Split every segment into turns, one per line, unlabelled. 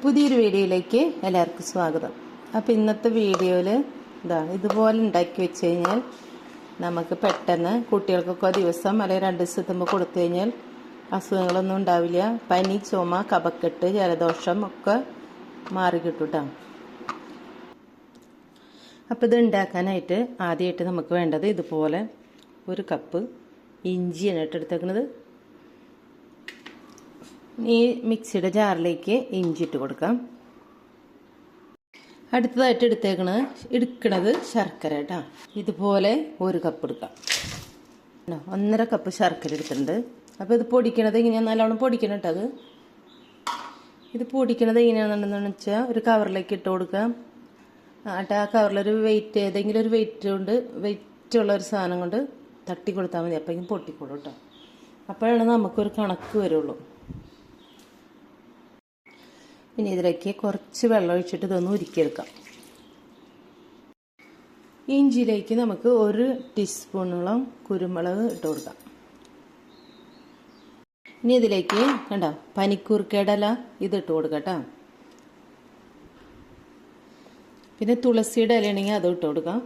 പുതിയൊരു വീഡിയോയിലേക്ക് എല്ലാവർക്കും സ്വാഗതം. അപ്പോൾ ഇന്നത്തെ വീഡിയോയിൽ ഇതുപോലെ ഉണ്ടാക്കി വെച്ച് കഴിഞ്ഞാൽ നമുക്ക് പെട്ടെന്ന് കുട്ടികൾക്കൊക്കെ ദിവസം അല്ലെങ്കിൽ 2 ദിവസത്തുമ്പോൾ കൊടുത്തു കഴിഞ്ഞാൽ അസുഖങ്ങളൊന്നും ഉണ്ടാവില്ല. പനി, ചുമ, കഫക്കെട്ട്, ജലദോഷം ഒക്കെ മാറി കിട്ടും കേട്ടോ. അപ്പോൾ ഇത് ഉണ്ടാക്കാനായിട്ട് ആദ്യമായിട്ട് നമുക്ക് വേണ്ടത് ഇതുപോലെ 1 കപ്പ് ഇഞ്ചിയാണ് എടുത്തേക്കുന്നത്. ഈ മിക്സിയുടെ ജാറിലേക്ക് ഇഞ്ചി ഇട്ട് കൊടുക്കാം. അടുത്തതായിട്ട് എടുക്കണത് ശർക്കര കേട്ടോ. ഇതുപോലെ 1 കപ്പ് എടുക്കാം. 1.5 കപ്പ് ശർക്കര എടുത്തിട്ടുണ്ട്. അപ്പോൾ ഇത് പൊടിക്കണത് ഇങ്ങനെയാണ്, നല്ലോണം പൊടിക്കണം കേട്ടോ. ഇത് പൊടിക്കണത് എങ്ങനെയാണെന്നുണ്ടെന്ന് വെച്ചാൽ ഒരു കവറിലേക്ക് ഇട്ട് കൊടുക്കാം. എന്നിട്ട് ആ കവറിലൊരു ഏതെങ്കിലും ഒരു വെയിറ്റുള്ള ഒരു സാധനം കൊണ്ട് തട്ടി കൊടുത്താൽ മതി. അപ്പോൾ ഇങ്ങനെ പൊട്ടിക്കോളൂ കേട്ടോ. അപ്പോഴാണ് നമുക്കൊരു കണക്ക് വരുള്ളൂ. ഇനി ഇതിലേക്ക് കുറച്ച് വെള്ളം ഒഴിച്ചിട്ട് ഇതൊന്ന് ഉരുക്കിയെടുക്കാം. ഇഞ്ചിയിലേക്ക് നമുക്ക് 1 ടീസ്പൂണോളം കുരുമുളക് ഇട്ട് കൊടുക്കാം. ഇനി ഇതിലേക്ക് പനിക്കൂർക്കയുടെ ഇല ഇതിട്ട് കൊടുക്കാം കേട്ടോ. പിന്നെ തുളസിയുടെ ഇലയാണെങ്കിൽ അതും ഇട്ട് കൊടുക്കാം.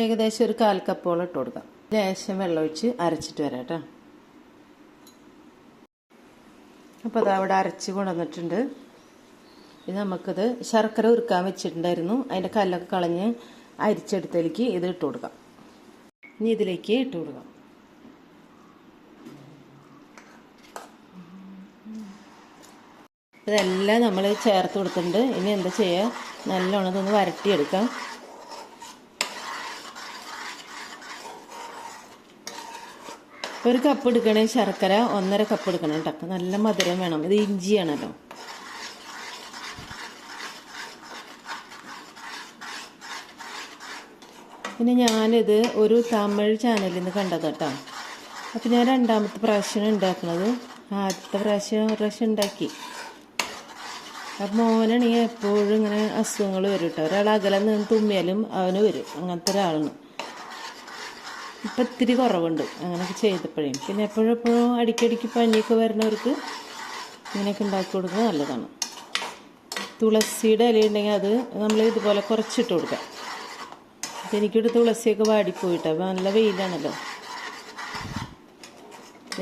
ഏകദേശം ഒരു 1/4 കപ്പോളം ഇട്ട് കൊടുക്കാം. ലേശം വെള്ളം ഒഴിച്ച് അരച്ചിട്ട് വരാം കേട്ടോ. അപ്പോൾ അത് അവിടെ അരച്ച് കൊണ്ടുവന്നിട്ടുണ്ട്. ഇത് നമുക്കത് ശർക്കര ഉരുക്കാൻ വെച്ചിട്ടുണ്ടായിരുന്നു. അതിൻ്റെ കല്ലൊക്കെ കളഞ്ഞ് അരിച്ചെടുത്തേക്ക് ഇത് ഇട്ട് കൊടുക്കാം. ഇനി ഇതിലേക്ക് ഇട്ട് കൊടുക്കാം. ഇതെല്ലാം നമ്മൾ ചേർത്ത് കൊടുത്തിട്ടുണ്ട്. ഇനി എന്താ ചെയ്യുക, നല്ലോണം ഇതൊന്ന് വരട്ടിയെടുക്കാം. ഒരു കപ്പ് എടുക്കണേ ശർക്കര 1.5 കപ്പ് എടുക്കണം കേട്ടോ. നല്ല മധുരം വേണം. ഇത് ഇഞ്ചിയാണല്ലോ. പിന്നെ ഞാനിത് ഒരു തമിഴ് ചാനലിൽ നിന്ന് കണ്ടത് കേട്ടോ. അപ്പം ഞാൻ 2ാമത്തെ പ്രാവശ്യം ഉണ്ടാക്കുന്നത്. ആദ്യത്തെ പ്രാവശ്യം ഉണ്ടാക്കി. അപ്പം മോനാണെങ്കിൽ എപ്പോഴും ഇങ്ങനെ അസുഖങ്ങൾ വരും കേട്ടോ. ഒരാൾ അകലെ നിന്ന് തുമ്മിയാലും അവന് വരും. അങ്ങനത്തെ ഒരാളാണ്. ഇപ്പം ഇത്തിരി കുറവുണ്ട് അങ്ങനെയൊക്കെ ചെയ്തപ്പോഴേ. പിന്നെ എപ്പോഴും അടിക്കടിക്ക് പനിയൊക്കെ വരുന്നവർക്ക് ഇങ്ങനെയൊക്കെ ഉണ്ടാക്കി കൊടുക്കുന്നത് നല്ലതാണ്. തുളസിയുടെ ഇല ഉണ്ടെങ്കിൽ അത് നമ്മൾ ഇതുപോലെ കുറച്ചിട്ട് കൊടുക്കാം. എനിക്കിവിടെ തുളസിയൊക്കെ വാടിപ്പോയിട്ടോ. അപ്പോൾ നല്ല വെയിലാണല്ലോ.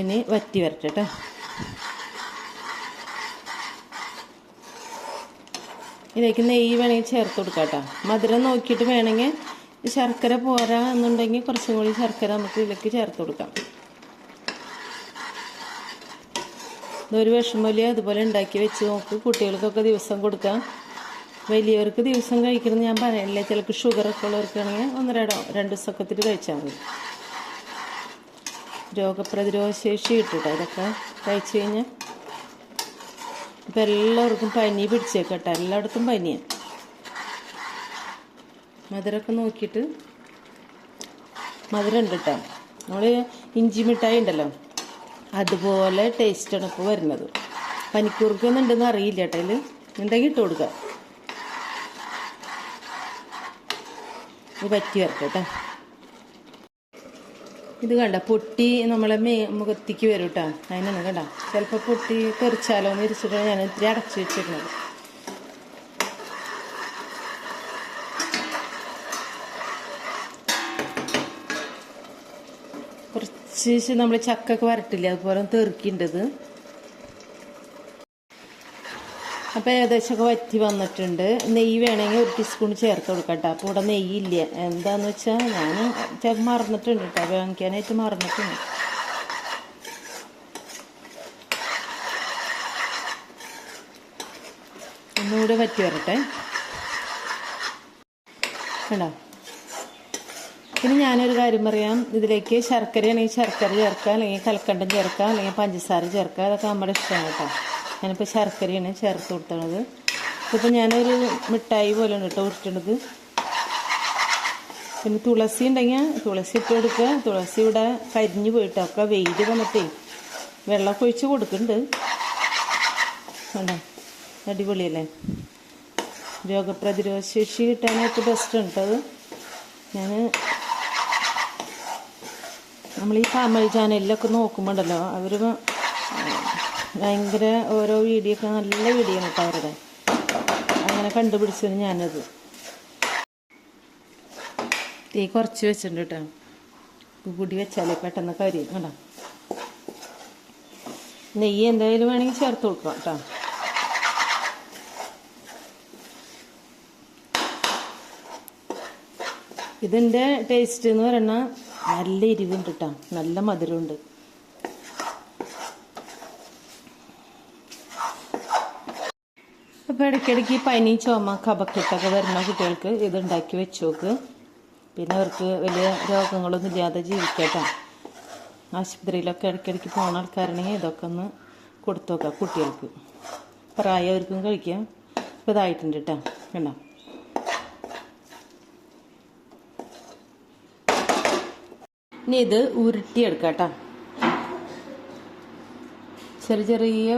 ഇനി വറ്റി വരട്ടെ കേട്ടോ. ഇതിലേക്ക് നെയ്യ് വേണമെങ്കിൽ ചേർത്ത് കൊടുക്കാം കേട്ടോ. മധുരം നോക്കിയിട്ട് വേണമെങ്കിൽ ശർക്കര പോരാ എന്നുണ്ടെങ്കിൽ കുറച്ചും കൂടി ശർക്കര നമുക്ക് ഇതിലേക്ക് ചേർത്ത് കൊടുക്കാം. ഇതൊരു വിഷമല്ലേ അതുപോലെ ഉണ്ടാക്കി വെച്ച് നോക്ക്. കുട്ടികൾക്കൊക്കെ ദിവസം കൊടുക്കാം. വലിയവർക്ക് ദിവസം കഴിക്കണമെന്ന് ഞാൻ പറയണില്ല. ചിലർക്ക് ഷുഗറൊക്കെ ഉള്ളവർക്കാണെങ്കിൽ 1-2 ദിവസമൊക്കെ കഴിച്ചാൽ മതി. രോഗപ്രതിരോധ ശേഷി കിട്ടും ഇതൊക്കെ കഴിച്ചു കഴിഞ്ഞാൽ. ഇപ്പം എല്ലാവർക്കും പനി പിടിച്ചേക്കട്ടെ. എല്ലായിടത്തും പനിയാണ്. മധുരമൊക്കെ നോക്കിയിട്ട് മധുരം ഉണ്ട് കേട്ടോ. നമ്മൾ ഇഞ്ചി മിഠായി ഉണ്ടല്ലോ അതുപോലെ ടേസ്റ്റാണ് ഇപ്പോൾ വരുന്നത്. പനിക്കൂർക്കൊന്നും ഉണ്ടെന്ന് അറിയില്ല കേട്ടോ. ഇതിൽ ഉണ്ടെങ്കിൽ ഇട്ട് കൊടുക്കുക. ഇത് പറ്റി വരട്ടെ കേട്ടോ. ഇത് പൊട്ടി നമ്മളെ മുഖത്തേക്ക് വരും കേട്ടോ. അതിനാണ് ചിലപ്പോൾ പൊട്ടി തെറിച്ചാലോ എന്ന് ഇരിച്ചിട്ടാണ് ഞാൻ ഇത്തിരി അടച്ചു വെച്ചിരുന്നത്. കുറച്ച് നമ്മൾ ചക്കൊക്കെ വരട്ടില്ല അതുപോലെ തെറുക്കിണ്ടത്. അപ്പോൾ ഏകദേശമൊക്കെ വറ്റി വന്നിട്ടുണ്ട്. നെയ്യ് വേണമെങ്കിൽ 1 ടീസ്പൂൺ ചേർത്ത് കൊടുക്കാം കേട്ടോ. അപ്പോൾ ഇവിടെ നെയ്യില്ല. എന്താണെന്ന് വെച്ചാൽ ഞാൻ ചിലപ്പോൾ മറന്നിട്ടുണ്ട് കേട്ടോ. വാങ്ങിക്കാനായിട്ട് മറന്നിട്ടുണ്ട്. ഒന്നുകൂടെ വറ്റി വരട്ടെ കണ്ടോ. പിന്നെ ഞാനൊരു കാര്യം പറയാം. ഇതിലേക്ക് ശർക്കരയാണെങ്കിൽ ശർക്കര ചേർക്കാം, അല്ലെങ്കിൽ കൽക്കണ്ടം ചേർക്കാം, അല്ലെങ്കിൽ പഞ്ചസാര ചേർക്കാം. അതൊക്കെ നമ്മുടെ ഇഷ്ടമാണ് കേട്ടോ. ഞാനിപ്പോൾ ശർക്കരയാണ് ചേർത്ത് കൊടുത്തത്. ഇതിപ്പോൾ ഞാനൊരു മിഠായി പോലെ ഉണ്ട് കേട്ടോ ഉരുട്ടണത്. പിന്നെ തുളസി ഉണ്ടെങ്കിൽ തുളസി ഇട്ട് കൊടുക്കുക. തുളസി ഇവിടെ കരിഞ്ഞു പോയിട്ടൊക്കെ വെയിൽ വന്നിട്ടേ വെള്ളമൊക്കെ ഒഴിച്ച് കൊടുക്കുന്നുണ്ട്. കണ്ടോ, അടിപൊളിയല്ലേ. രോഗപ്രതിരോധ ശേഷി കിട്ടാനായിട്ട് ബെസ്റ്റ് ഉണ്ട് അത്. നമ്മൾ ഈ തമിഴ് ചാനലിലൊക്കെ നോക്കുമ്പോണ്ടല്ലോ അവർ ഭയങ്കര ഓരോ വീഡിയോ ഒക്കെ നല്ല വീഡിയോ ആണ് കേട്ടോ അവരുടെ. അങ്ങനെ കണ്ടുപിടിച്ചത് ഞാനത്. തീ കുറച്ച് വെച്ചിട്ടുണ്ട് കേട്ടോ. കൂടി വെച്ചാലേ പെട്ടെന്ന് കരിയും കേട്ടോ. നെയ്യ് എന്തായാലും വേണമെങ്കിൽ ചേർത്ത് കൊടുക്കാം കേട്ടോ. ഇതിൻ്റെ ടേസ്റ്റ് എന്ന് പറഞ്ഞാൽ നല്ല എരിവുണ്ട് കേട്ടോ, നല്ല മധുരമുണ്ട്. അപ്പോൾ ഇടയ്ക്കിടയ്ക്ക് പനി, ചുമ, കഫക്കെട്ടൊക്കെ വരുന്ന കുട്ടികൾക്ക് ഇത് ഉണ്ടാക്കി വെച്ച് നോക്ക്. പിന്നെ അവർക്ക് വലിയ രോഗങ്ങളൊന്നും ഇല്ലാതെ ജീവിക്കട്ടോ. ആശുപത്രിയിലൊക്കെ ഇടയ്ക്കിടയ്ക്ക് പോകുന്ന ആൾക്കാരാണെങ്കിൽ ഇതൊക്കെ ഒന്ന് കൊടുത്തു നോക്കാം കുട്ടികൾക്ക്. പ്രായവർക്കും കഴിക്കാം. ഇപ്പോൾ ഇതായിട്ടുണ്ട് കേട്ടോ, കണ്ടോ. ഇനി ഇത് ഉരുട്ടിയെടുക്കാം കേട്ടോ. ചെറിയ ചെറിയ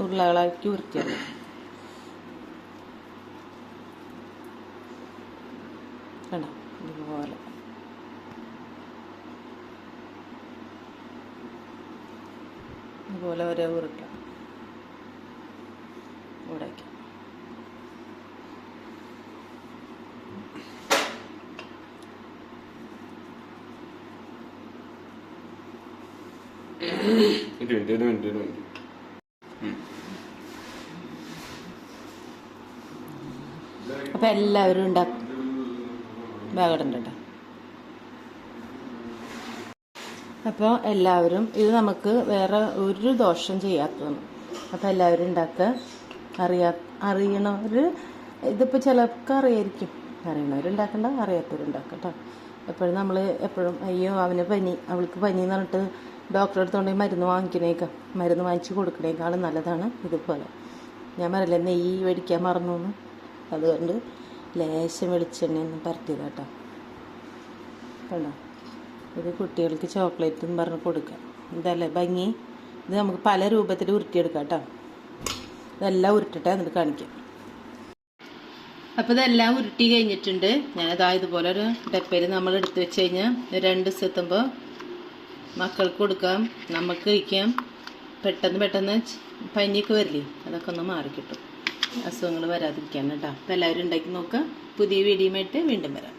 ഉരുളകളാക്കി ഉരുട്ടിയെടുക്കാം. കണ്ടോ, ഇതുപോലെ ഒരേ ഉരുട്ട ഉടയ്ക്കാം. അപ്പൊ എല്ലാവരും ഉണ്ടാക്കും. ബാഗടണ്ട കേട്ടോ. അപ്പോൾ എല്ലാവരും ഇത് നമുക്ക് വേറെ ഒരു ദോഷം ചെയ്യാത്തതാണ്. അപ്പോൾ എല്ലാവരും ഉണ്ടാക്കുക. അറിയണവർ ഇതിപ്പോൾ ചിലർക്ക് അറിയായിരിക്കും. അറിയണവരുണ്ടാക്കണ്ട, അറിയാത്തവരുണ്ടാക്കുക കേട്ടോ. എപ്പോഴും നമ്മൾ അയ്യോ അവൾക്ക് പനി എന്ന് പറഞ്ഞിട്ട് ഡോക്ടറെ അടുത്തുകൊണ്ടെങ്കിൽ മരുന്ന് വാങ്ങിച്ച് കൊടുക്കണേക്കാളും നല്ലതാണ് ഇതുപോലെ. ഞാൻ പറയില്ല നെയ്യ് മേടിക്കാൻ മറന്നു എന്ന്, അതുകൊണ്ട് ലേശം വെളിച്ചെണ്ണയൊന്നും പരട്ടിയതാ കേട്ടോ. കണ്ടോ, ഇത് കുട്ടികൾക്ക് ചോക്ലേറ്റും പറഞ്ഞ് കൊടുക്കാം. ഇതല്ലേ ഭംഗി. ഇത് നമുക്ക് പല രൂപത്തിൽ ഉരുട്ടിയെടുക്കാം കേട്ടോ. ഇതെല്ലാം ഉരുട്ടിട്ട് എന്നിട്ട് കാണിക്കാം. അപ്പോൾ ഇതെല്ലാം ഉരുട്ടി കഴിഞ്ഞിട്ടുണ്ട്. ഞാനതാ ഇതുപോലെ ഒരു ഡപ്പയിൽ നമ്മൾ എടുത്ത് വെച്ച് കഴിഞ്ഞാൽ 2 ദിവസം എത്തുമ്പോൾ മക്കൾക്ക് കൊടുക്കാം, നമുക്ക് കഴിക്കാം. പെട്ടെന്ന് പനിയൊക്കെ വരില്ലേ, അതൊക്കെ ഒന്ന് മാറിക്കിട്ടും. അസുഖങ്ങൾ വരാതിരിക്കാൻ കേട്ടോ. അപ്പോൾ എല്ലാവരും ഉണ്ടാക്കി നോക്കുക. പുതിയ വീഡിയോയുമായിട്ട് വീണ്ടും വരാം.